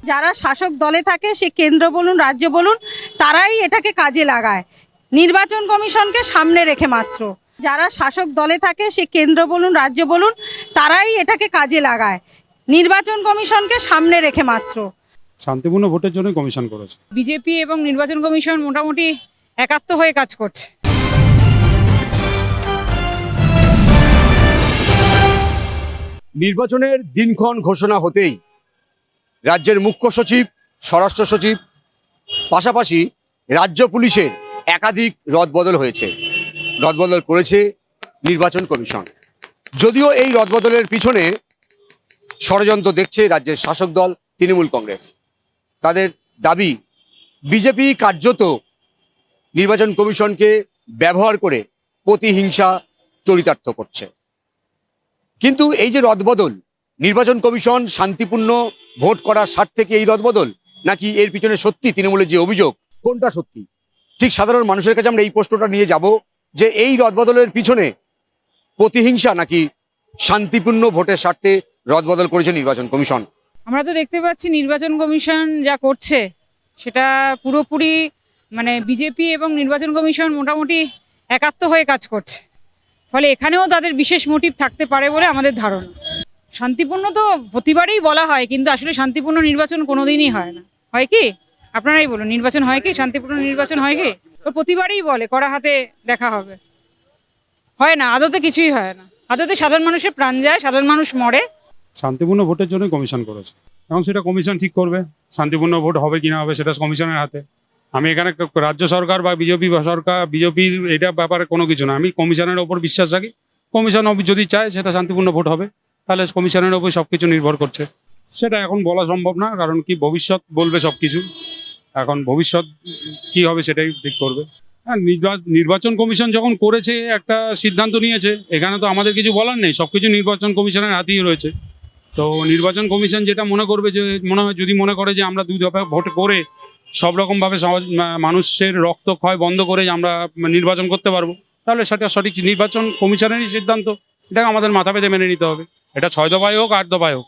যারা শাসক দলে থাকে সে কেন্দ্র বলুন রাজ্য বলুন তারাই এটাকে কাজে লাগায় নির্বাচন কমিশনকে সামনে রেখে মাত্র। যারা শাসক দলে থাকে সে কেন্দ্র বলুন রাজ্য বলুন তারাই এটাকে কাজে লাগায় নির্বাচন কমিশনকে সামনে রেখে মাত্র। শান্তিপূর্ণ ভোটের জন্য কমিশন করেছে। বিজেপি এবং নির্বাচন কমিশন মোটামুটি একাত্ম হয়ে কাজ করছে। নির্বাচনের দিনক্ষণ ঘোষণা হতেই রাজ্যের মুখ্য সচিব, স্বরাষ্ট্র সচিব, পাশাপাশি রাজ্য পুলিশের একাধিক রদবদল হয়েছে, রদবদল করেছে নির্বাচন কমিশন। যদিও এই রদবদলের পিছনে ষড়যন্ত্র দেখছে রাজ্যের শাসক দল তৃণমূল কংগ্রেস। তাদের দাবি বিজেপি কার্যত নির্বাচন কমিশনকে ব্যবহার করে প্রতিহিংসা চরিতার্থ করছে। কিন্তু এই যে রদবদল, নির্বাচন কমিশন শান্তিপূর্ণ ভোট করার স্বার্থে কি এই রদবদল, নাকি এর পিছনে সত্যি তৃণমূলের যে অভিযোগ কোনটা সত্যি? ঠিক সাধারণ মানুষের কাছে আমরা এই প্রশ্নটা নিয়ে যাব যে এই রদবদলের পিছনে প্রতিহিংসা নাকি শান্তিপূর্ণ ভোটের স্বার্থে রদবদল করেছে নির্বাচন কমিশন। আমরা তো দেখতে পাচ্ছি নির্বাচন কমিশন যা করছে সেটা পুরোপুরি বিজেপি এবং নির্বাচন কমিশন মোটামুটি একাত্ম হয়ে কাজ করছে। ফলে এখানেও তাদের বিশেষ মোটিভ থাকতে পারে বলে আমাদের ধারণা। শান্তিপূর্ণ তো প্রতিবারই বলা হয়, কিন্তু আসলে শান্তিপূর্ণ নির্বাচন কোনোদিনই হয় না। হয় কি? আপনারাই বলুন, নির্বাচন হয় কি? শান্তিপূর্ণ নির্বাচন হয় কি? তো প্রতিবারই বলে কড়া হাতে দেখা হবে, হয় না, আদতে কিছুই হয় না। আদতে সাধারণ মানুষের প্রাণ যায়, সাধারণ মানুষ মরে। শান্তিপূর্ণ ভোটের জন্য কমিশন করেছে, এখন সেটা কমিশন ঠিক করবে শান্তিপূর্ণ ভোট হবে কিনা হবে, সেটা কমিশনের হাতে। আমি এখানে রাজ্য সরকার বা বিজেপির এটা ব্যাপারে কোনো কিছু না, আমি কমিশনের ওপর বিশ্বাস রাখি। কমিশন যদি চায় সেটা শান্তিপূর্ণ ভোট হবে, তাহলে কমিশনের ওপর সব কিছু নির্ভর করছে। সেটা এখন বলা সম্ভব না, কারণ কি ভবিষ্যৎ বলবে সব কিছু। এখন ভবিষ্যৎ কি হবে সেটাই ঠিক করবে। হ্যাঁ, নির্বাচন কমিশন যখন করেছে, একটা সিদ্ধান্ত নিয়েছে, এখানে তো আমাদের কিছু বলার নেই, সব কিছু নির্বাচন কমিশনের হাতেই রয়েছে। তো নির্বাচন কমিশন যেটা মনে করবে, যে যদি মনে করে যে আমরা 2 দফা ভোট করে সব রকমভাবে মানুষের রক্তক্ষয় বন্ধ করে আমরা নির্বাচন করতে পারবো, তাহলে সেটা সঠিক নির্বাচন কমিশনেরই সিদ্ধান্ত। এটাকে আমাদের মাথা পেতে মেনে নিতে হবে। এটা 6 দফায় হোক 8 দফায় হোক,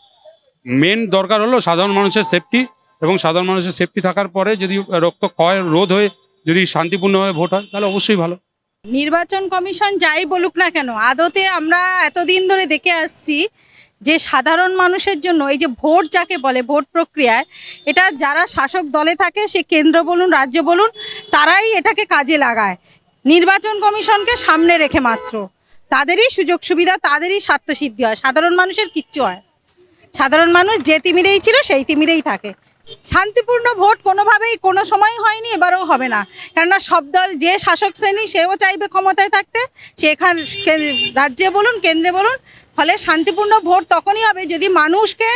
মেন দরকার হলো সাধারণ মানুষের সেফটি, এবং সাধারণ মানুষের সেফটি থাকার পরে যদি রক্তক্ষয় রোধ হয়ে যদি শান্তিপূর্ণভাবে ভোট হয় তাহলে অবশ্যই ভালো। নির্বাচন কমিশন যাই বলুক না কেন, আদতে আমরা এতদিন ধরে দেখে আসছি যে সাধারণ মানুষের জন্য এই যে ভোট যাকে বলে, ভোট প্রক্রিয়ায় এটা যারা শাসক দলে থাকে সে কেন্দ্র বলুন রাজ্য বলুন তারাই এটাকে কাজে লাগায় নির্বাচন কমিশনকে সামনে রেখে মাত্র। তাদেরই সুযোগ সুবিধা, তাদেরই স্বার্থসিদ্ধি হয়, সাধারণ মানুষের কিচ্ছু হয়। সাধারণ মানুষ যে তিমিরেই ছিল সেই তিমিরেই থাকে। শান্তিপূর্ণ ভোট কোনোভাবেই কোনো সময় হয়নি, এবারেও হবে না। কেননা সব দল, যে শাসক শ্রেণী সেও চাইবে ক্ষমতায় থাকতে, সেখান রাজ্যে বলুন কেন্দ্রে বলুন। ফলে শান্তিপূর্ণ ভোট তখনই হবে যদি মানুষকে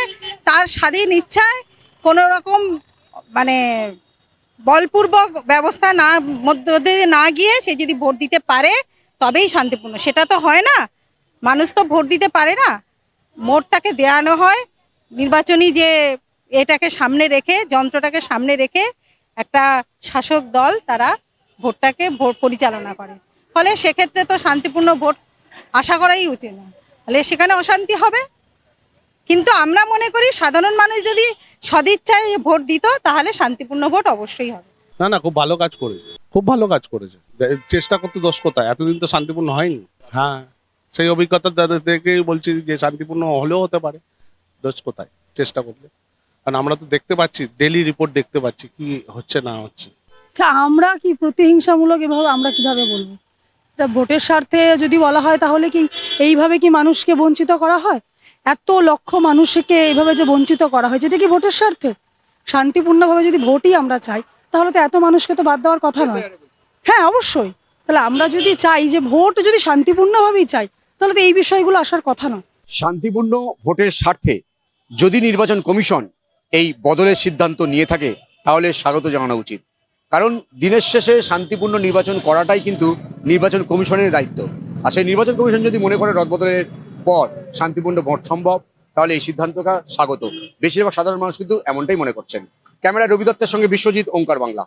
তার স্বাধীন ইচ্ছায় কোনো রকম বলপূর্বক ব্যবস্থা মধ্য দিয়ে না গিয়ে সে যদি ভোট দিতে পারে, তবেই শান্তিপূর্ণ। সেটা তো হয় না, মানুষ তো ভোট দিতে পারে না। ভোটটাকে দেওয়ানো হয় নির্বাচনী যে এটাকে সামনে রেখে, যন্ত্রটাকে সামনে রেখে একটা শাসক দল তারা ভোট পরিচালনা করে। ফলে সেক্ষেত্রে তো শান্তিপূর্ণ ভোট আশা করাই উচিত না, ফলে সেখানে অশান্তি হবে। কিন্তু আমরা মনে করি সাধারণ মানুষ যদি সদিচ্ছায় ভোট দিত তাহলে শান্তিপূর্ণ ভোট অবশ্যই হবে। না, খুব ভালো কাজ করেছে, খুব ভালো কাজ করেছে। চেষ্টা করতে দোষ কোথায়? এতদিন তো শান্তিপূর্ণ হয়নি। হ্যাঁ, সেই অভিজ্ঞতা থেকেই বলছি যে শান্তিপূর্ণ হলেও হতে পারে, দোষ কোথায় চেষ্টা করলে? কারণ আমরা তো দেখতে পাচ্ছি, ডেইলি রিপোর্ট দেখতে পাচ্ছি কি হচ্ছে না হচ্ছে। আচ্ছা, আমরা কি প্রতিহিংসামূলক এভাবে আমরা কিভাবে বলবো? এটা ভোটের স্বার্থে যদি বলা হয় তাহলে কি এইভাবে কি মানুষকে বঞ্চিত করা হয়? এত লক্ষ মানুষকে এইভাবে যে বঞ্চিত করা হয়, যেটা কি ভোটের স্বার্থে? শান্তিপূর্ণভাবে যদি ভোটই আমরা চাই তাহলে তো এত মানুষকে তো বাদ দেওয়ার কথা নয়। হ্যাঁ, অবশ্যই। তাহলে আমরা যদি চাই যে ভোট যদি শান্তিপূর্ণভাবেই চাই, তাহলে তো এই বিষয়গুলো আসার কথা নয়। শান্তিপূর্ণ ভোটের স্বার্থে যদি নির্বাচন কমিশন এই বদলের সিদ্ধান্ত নিয়ে থাকে তাহলে স্বাগত জানানো উচিত। কারণ দিনের শেষে শান্তিপূর্ণ নির্বাচন করাটাই কিন্তু নির্বাচন কমিশনের দায়িত্ব। আর সেই নির্বাচন কমিশন যদি মনে করে রদবদলের পর শান্তিপূর্ণ ভোট সম্ভব, তাহলে এই সিদ্ধান্তটা স্বাগত। বেশিরভাগ সাধারণ মানুষ কিন্তু এমনটাই মনে করছেন। ক্যামেরা রবি দত্তের সঙ্গে বিশ্বজিৎ, ওঙ্কার বাংলা।